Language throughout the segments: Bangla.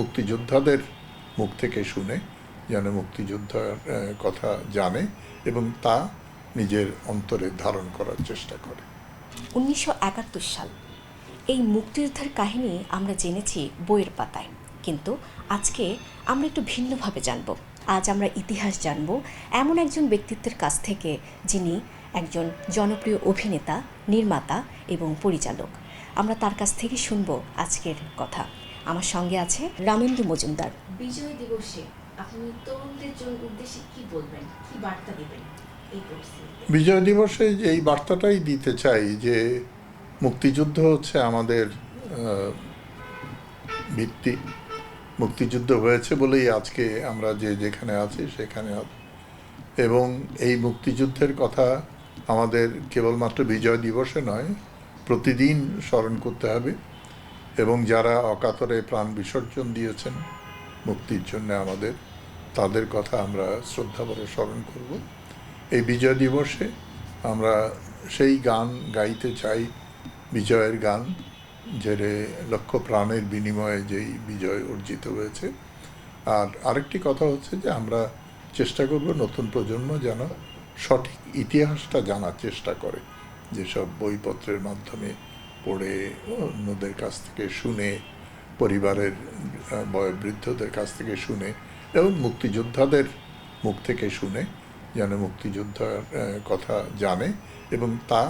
মুক্তিযোদ্ধাদের মুখ থেকে শুনে যেন মুক্তিযোদ্ধার কথা জানে এবং তা নিজের অন্তরে ধারণ করার চেষ্টা করে। 1971 সাল, এই মুক্তিযুদ্ধের কাহিনী আমরা জেনেছি বইয়ের পাতায়, কিন্তু আজকে আমরা একটু ভিন্নভাবে জানব। আজ আমরা ইতিহাস জানব এমন একজন ব্যক্তিত্বের কাছ থেকে, যিনি একজন জনপ্রিয় অভিনেতা, নির্মাতা এবং পরিচালক। আমরা তার কাছ থেকে শুনব আজকের কথা। আমার সঙ্গে আছে রামেন্দু মজুমদার। বিজয় দিবসে আপনি তরুণদের জন্য উদ্দেশ্যে কি বলবেন, কি বার্তা দিবেন এই পরিস্থিতিতে? বিজয় দিবসে এই বার্তাটাই দিতে চাই যে মুক্তিযুদ্ধ হচ্ছে আমাদের ভিত্তি। মুক্তিযুদ্ধ হয়েছে বলেই আজকে আমরা যেখানে আছি সেখানে এবং এই মুক্তিযুদ্ধের কথা আমাদের কেবলমাত্র বিজয় দিবসে নয়, প্রতিদিন স্মরণ করতে হবে এবং যারা অকাতরে প্রাণ বিসর্জন দিয়েছেন মুক্তির জন্য আমাদের, তাদের কথা আমরা শ্রদ্ধাভরে স্মরণ করব। এই বিজয় দিবসে আমরা সেই গান গাইতে চাই, বিজয়ের গান, যে লক্ষ প্রাণের বিনিময়ে যেই বিজয় অর্জিত হয়েছে। আর আরেকটি কথা হচ্ছে যে আমরা চেষ্টা করব নতুন প্রজন্ম যেন সঠিক ইতিহাসটা জানার চেষ্টা করে, যেসব বইপত্রের মাধ্যমে পড়ে, অন্যদের কাছ থেকে শুনে, পরিবারের বয়োবৃদ্ধদের কাছ থেকে শুনে এবং মুক্তিযোদ্ধাদের মুখ থেকে শুনে যেন মুক্তিযোদ্ধার কথা জানে এবং তা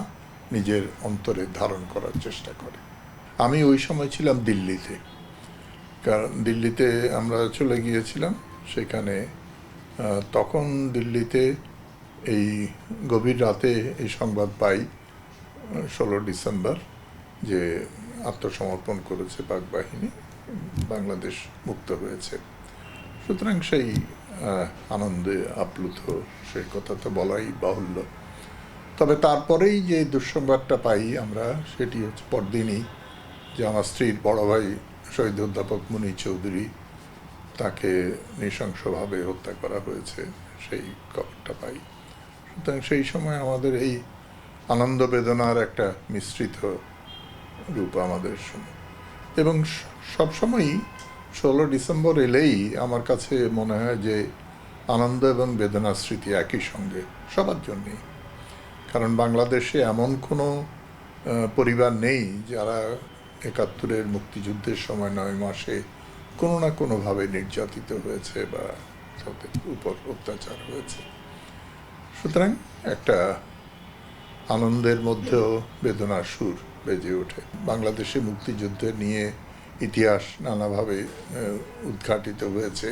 নিজের অন্তরে ধারণ করার চেষ্টা করে। আমি ওই সময় ছিলাম দিল্লিতে, কারণ দিল্লিতে আমরা চলে গিয়েছিলাম। সেখানে তখন দিল্লিতে এই গভীর রাতে এই সংবাদ পাই 16 ডিসেম্বর যে আত্মসমর্পণ করেছে পাক বাহিনী, বাংলাদেশ মুক্ত হয়েছে। সুতরাং সেই আনন্দে আপ্লুত, সেই কথা তো বলাই বাহুল্য। তবে তারপরেই যে দুঃসংবাদটা পাই আমরা, সেটি হচ্ছে পরদিনই যে আমার স্ত্রীর বড় ভাই শহীদ অধ্যাপক মুনীর চৌধুরী, তাকে নৃশংসভাবে হত্যা করা হয়েছে, সেই খবরটা পাই। সুতরাং সেই সময় আমাদের এই আনন্দ বেদনার একটা মিশ্রিত রূপ আমাদের শুনে। এবং সবসময়ই 16 ডিসেম্বর এলেই আমার কাছে মনে হয় যে আনন্দ এবং বেদনার স্মৃতি একই সঙ্গে সবার জন্যেই। কারণ বাংলাদেশে এমন কোনো পরিবার নেই যারা 71-এর মুক্তিযুদ্ধের সময় 9 মাসে কোনো না কোনোভাবে নির্যাতিত হয়েছে বা তাদের উপর অত্যাচার হয়েছে। সুতরাং একটা আনন্দের মধ্যেও বেদনার সুর বেজে ওঠে। বাংলাদেশে মুক্তিযুদ্ধ নিয়ে ইতিহাস নানাভাবে উদ্ঘাটিত হয়েছে,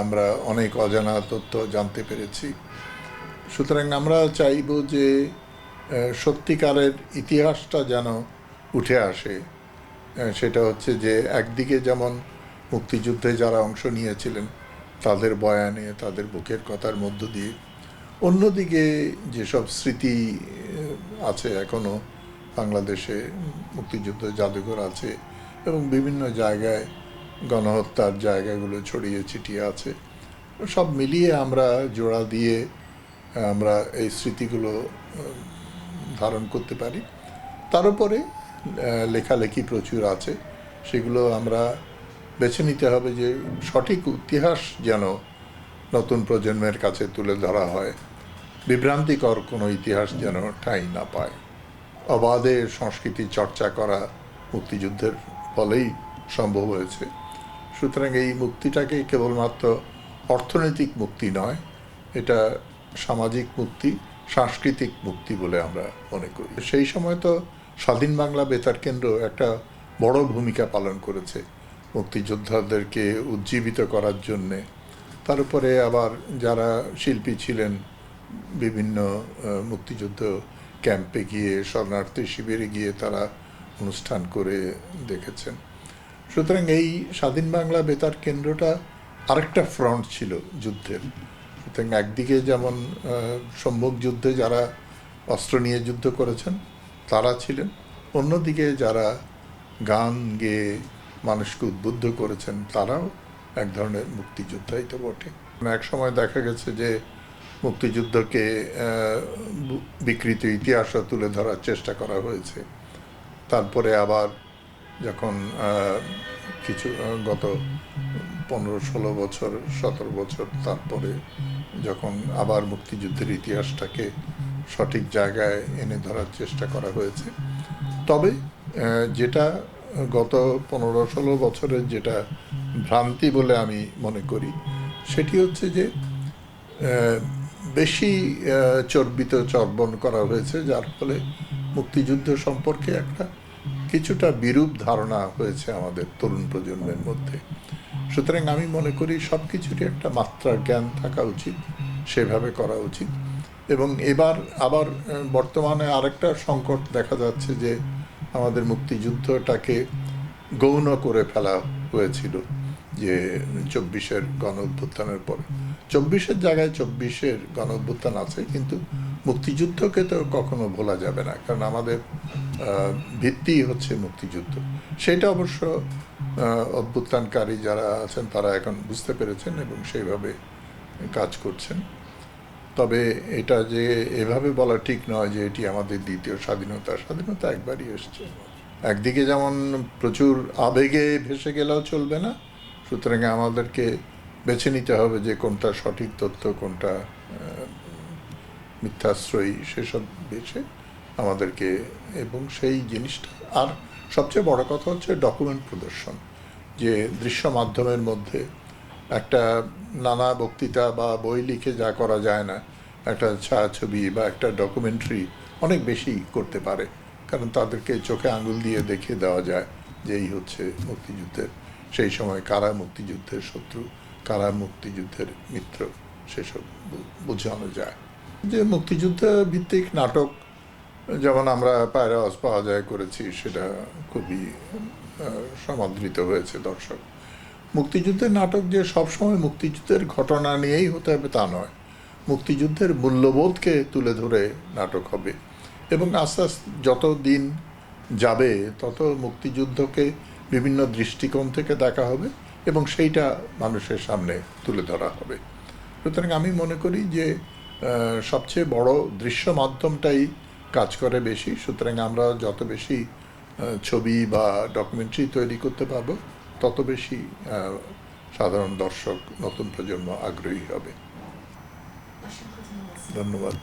আমরা অনেক অজানা তথ্য জানতে পেরেছি। সুতরাং আমরা চাইব যে সত্যিকারের ইতিহাসটা যেন উঠে আসে। সেটা হচ্ছে যে একদিকে যেমন মুক্তিযুদ্ধে যারা অংশ নিয়েছিলেন তাদের বয়ানে, তাদের বুকের কথার মধ্য দিয়ে, অন্যদিকে যেসব স্মৃতি আছে এখনও বাংলাদেশে, মুক্তিযুদ্ধ জাদুঘর আছে এবং বিভিন্ন জায়গায় গণহত্যার জায়গাগুলো ছড়িয়ে ছিটিয়ে আছে, সব মিলিয়ে আমরা জোড়া দিয়ে আমরা এই স্মৃতিগুলো ধারণ করতে পারি। তার উপরে লেখালেখি প্রচুর আছে, সেগুলো আমরা বেছে নিতে হবে যে সঠিক ইতিহাস যেন নতুন প্রজন্মের কাছে তুলে ধরা হয়, বিভ্রান্তিকর কোনো ইতিহাস যেন ঠাঁই না পায়। অবাধে সংস্কৃতি চর্চা করা মুক্তিযুদ্ধের ফলেই সম্ভব হয়েছে। সুতরাং এই মুক্তিটাকে কেবলমাত্র অর্থনৈতিক মুক্তি নয়, এটা সামাজিক মুক্তি, সাংস্কৃতিক মুক্তি বলে আমরা মনে করি। সেই সময় তো স্বাধীন বাংলা বেতার কেন্দ্র একটা বড় ভূমিকা পালন করেছে মুক্তিযোদ্ধাদেরকে উজ্জীবিত করার জন্যে। তার উপরে আবার যারা শিল্পী ছিলেন বিভিন্ন মুক্তিযুদ্ধ ক্যাম্পে গিয়ে, শরণার্থী শিবিরে গিয়ে তারা অনুষ্ঠান করে দেখেছেন। সুতরাং এই স্বাধীন বাংলা বেতার কেন্দ্রটা আরেকটা ফ্রন্ট ছিল যুদ্ধের। সুতরাং একদিকে যেমন সম্মুখ যুদ্ধে যারা অস্ত্র নিয়ে যুদ্ধ করেছেন তারা ছিলেন, অন্যদিকে যারা গান গেয়ে মানুষকে উদ্বুদ্ধ করেছেন তারাও এক ধরনের মুক্তিযোদ্ধাই তো বটে। এক সময় দেখা গেছে যে মুক্তিযুদ্ধকে বিকৃত ইতিহাসও তুলে ধরার চেষ্টা করা হয়েছে। তারপরে আবার যখন কিছু গত 15-16 বছর 17 বছর তারপরে যখন আবার মুক্তিযুদ্ধের ইতিহাসটাকে সঠিক জায়গায় এনে ধরার চেষ্টা করা হয়েছে। তবে যেটা গত 15-16 বছরের যেটা ভ্রান্তি বলে আমি মনে করি, সেটি হচ্ছে যে বেশি চর্বিত চর্বণ করা হয়েছে, যার ফলে মুক্তিযুদ্ধ সম্পর্কে একটা কিছুটা বিরূপ ধারণা হয়েছে আমাদের তরুণ প্রজন্মের মধ্যে। সুতরাং আমি মনে করি সব কিছুরই একটা মাত্রা জ্ঞান থাকা উচিত, সেভাবে করা উচিত। এবং এবার আবার বর্তমানে আরেকটা সংকট দেখা যাচ্ছে যে আমাদের মুক্তিযুদ্ধটাকে গৌণ করে ফেলা হয়েছিল, যে 24-এর গণ অভ্যুত্থানের পরে 24-এর জায়গায় 24-এর গণ অভ্যুত্থান আছে, কিন্তু মুক্তিযুদ্ধকে তো কখনো ভোলা যাবে না, কারণ আমাদের ভিত্তি হচ্ছে মুক্তিযুদ্ধ। সেটা অবশ্য অভ্যুত্থানকারী যারা আছেন তারা এখন বুঝতে পেরেছেন এবং সেইভাবে কাজ করছেন। তবে এটা যে এভাবে বলা ঠিক নয় যে এটি আমাদের দ্বিতীয় স্বাধীনতা। স্বাধীনতা একবারই এসছে। একদিকে যেমন প্রচুর আবেগে ভেসে গেলেও চলবে না, সুতরাং আমাদেরকে বেছে নিতে হবে যে কোনটা সঠিক তথ্য, কোনটা মিথ্যাশ্রয়ী, সেসব বেছে আমাদেরকে, এবং সেই জিনিসটা। আর সবচেয়ে বড় কথা হচ্ছে ডকুমেন্ট প্রদর্শন, যে দৃশ্য মাধ্যমের মধ্যে একটা নানা বক্তৃতা বা বই লিখে যা করা যায় না, একটা ছায়াছবি বা একটা ডকুমেন্টারি অনেক বেশি করতে পারে, কারণ তাদেরকে চোখে আঙুল দিয়ে দেখিয়ে দেওয়া যায় যে এই হচ্ছে মুক্তিযুদ্ধের সেই সময় কারা মুক্তিযুদ্ধের শত্রু, কারা মুক্তিযুদ্ধের মিত্র, সেসব বোঝানো যায়। যে মুক্তিযুদ্ধ ভিত্তিক নাটক যেমন আমরা পায়রা আওয়াজ পাওয়া যায় করেছি, সেটা খুবই সমাদৃত হয়েছে দর্শক। মুক্তিযুদ্ধের নাটক যে সবসময় মুক্তিযুদ্ধের ঘটনা নিয়েই হতে হবে তা নয়, মুক্তিযুদ্ধের মূল্যবোধকে তুলে ধরে নাটক হবে, এবং আস্তে আস্তে যত দিন যাবে তত মুক্তিযুদ্ধকে বিভিন্ন দৃষ্টিকোণ থেকে দেখা হবে এবং সেইটা মানুষের সামনে তুলে ধরা হবে। সুতরাং আমি মনে করি যে সবচেয়ে বড় দৃশ্য মাধ্যমটাই কাজ করে বেশি। সুতরাং আমরা যত বেশি ছবি বা ডকুমেন্টারি তৈরি করতে পারবো, তত বেশি সাধারণ দর্শক, নতুন প্রজন্ম আগ্রহী হবে। ধন্যবাদ।